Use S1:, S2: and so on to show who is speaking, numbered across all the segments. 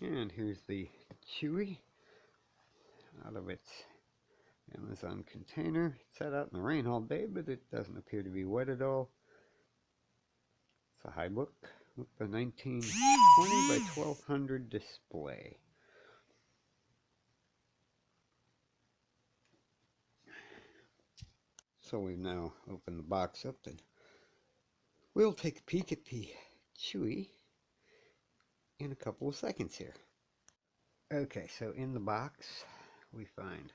S1: And here's the Chuwi out of its Amazon container. It sat out in the rain all day, but it doesn't appear to be wet at all. It's a HiBook with the 1920 by 1200 display. So we've now opened the box up and we'll take a peek at the Chuwi in a couple of seconds here. Okay, so in the box we find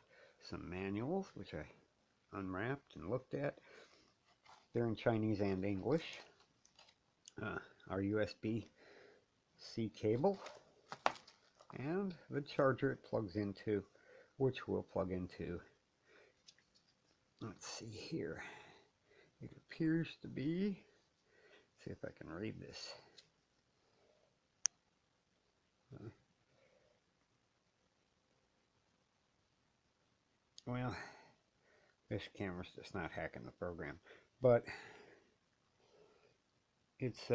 S1: some manuals, which I unwrapped and looked at. They're in Chinese and English. Our USB-C cable and the charger it plugs into, which will plug into, let's see here, it appears to be, let's see if I can read this. Well, this camera's just not hacking the program, but it's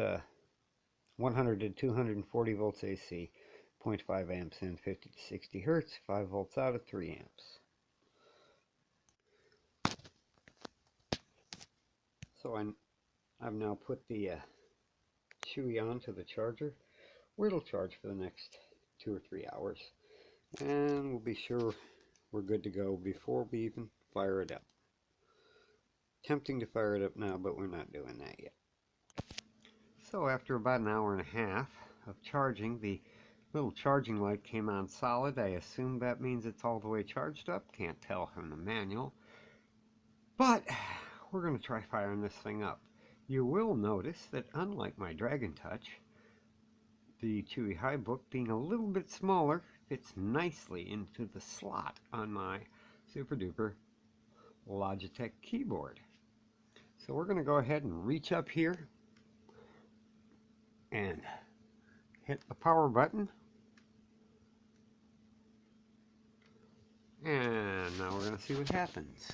S1: 100 to 240 volts AC, 0.5 amps in, 50 to 60 hertz, 5 volts out at 3 amps. So I've now put the Chuwi onto the charger, where it'll charge for the next 2 or 3 hours, and we'll be sure we're good to go before we even fire it up. Tempting to fire it up now, but we're not doing that yet. So after about an hour and a half of charging, the little charging light came on solid. I assume that means it's all the way charged up. Can't tell from the manual. But we're going to try firing this thing up. You will notice that unlike my Dragon Touch, the Chuwi HiBook, being a little bit smaller, fits nicely into the slot on my super duper Logitech keyboard. So we're going to go ahead and reach up here and hit the power button. And now we're going to see what happens.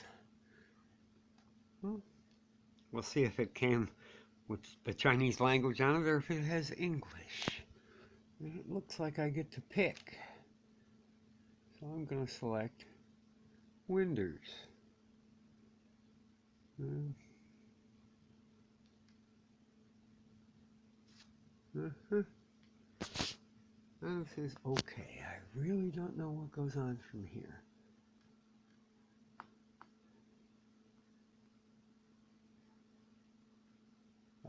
S1: We'll see if it came with the Chinese language on it or if it has English. And it looks like I get to pick. So I'm going to select Windows. And it says okay. I really don't know what goes on from here.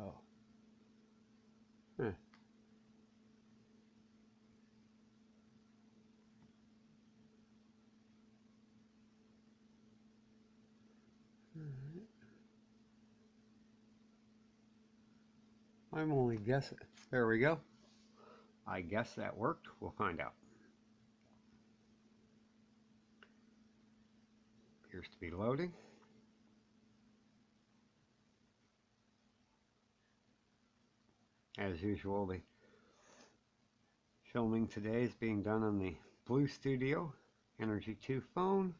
S1: Oh. I'm only guessing. There we go. I guess that worked. We'll find out. Appears to be loading. As usual, the filming today is being done on the Blue Studio Energy 2 phone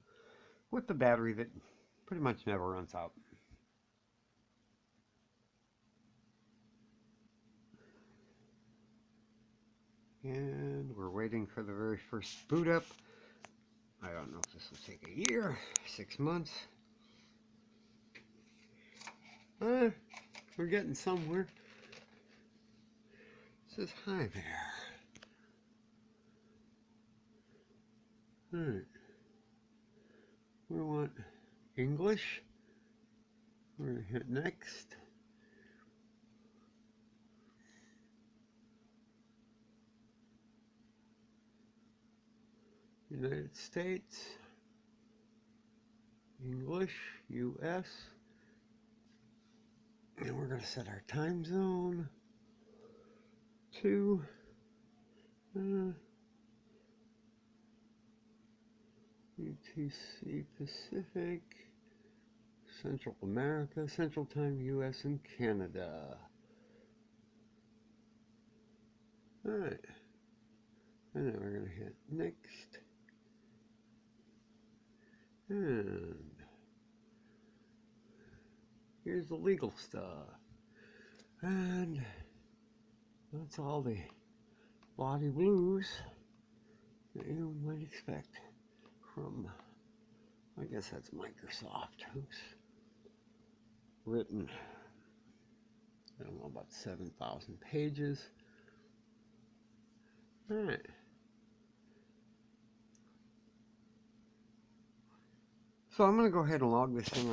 S1: with the battery that pretty much never runs out. And we're waiting for the very first boot up. I don't know if this will take a year, 6 months. We're getting somewhere. It says hi there. Alright. We want English. We're going to hit next. United States, English, US, and we're going to set our time zone to UTC Pacific, Central America, Central Time, US and Canada. Alright, and then we're going to hit next. And here's the legal stuff. And that's all the bloody blues. that you might expect from, I guess that's Microsoft, who's written, I don't know, about 7,000 pages. All right. So I'm going to go ahead and log this thing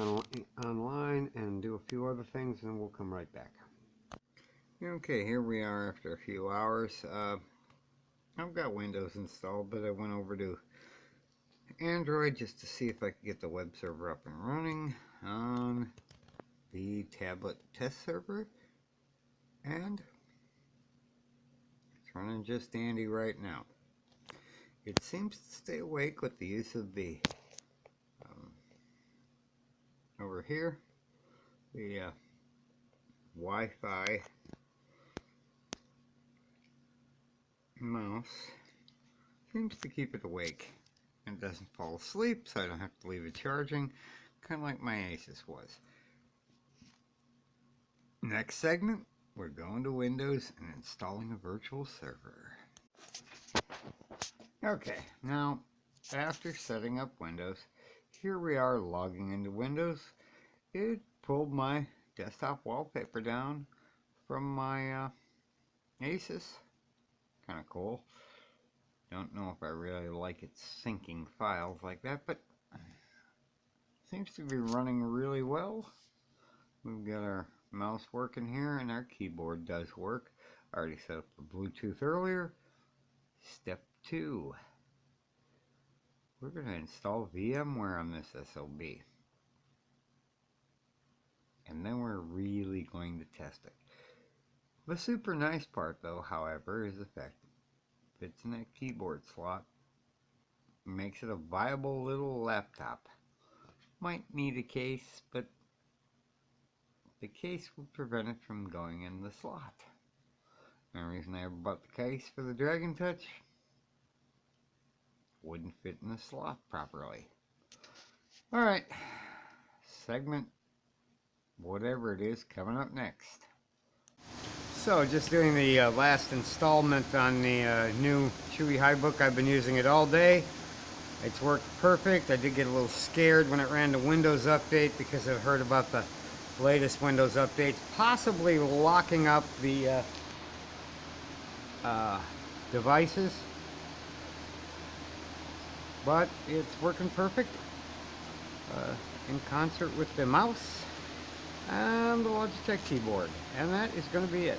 S1: online and do a few other things, and we'll come right back. Okay, here we are after a few hours. I've got Windows installed, but I went over to Android just to see if I could get the web server up and running on the tablet test server, and it's running just dandy right now. It seems to stay awake with the use of the over here, the Wi-Fi mouse seems to keep it awake and doesn't fall asleep, so I don't have to leave it charging, kind of like my Asus was. Next segment, we're going to Windows and installing a virtual server. Okay, now after setting up Windows, here we are logging into Windows. It pulled my desktop wallpaper down from my Asus. Kind of cool. Don't know if I really like it syncing files like that, but seems to be running really well. We've got our mouse working here, and our keyboard does work. I already set up the Bluetooth earlier. Step 2. We're going to install VMware on this SOB. And then we're really going to test it. The super nice part, though, however, is the fact that it fits in that keyboard slot. Makes it a viable little laptop. Might need a case, but the case would prevent it from going in the slot. The reason I ever bought the case for the Dragon Touch, wouldn't fit in the slot properly. Alright, segment whatever it is coming up next. So just doing the last installment on the new Chuwi HiBook. I've been using it all day. It's worked perfect. I did get a little scared when it ran the Windows update because I've heard about the latest Windows updates possibly locking up the devices. But it's working perfect in concert with the mouse and the Logitech keyboard. And that is going to be it.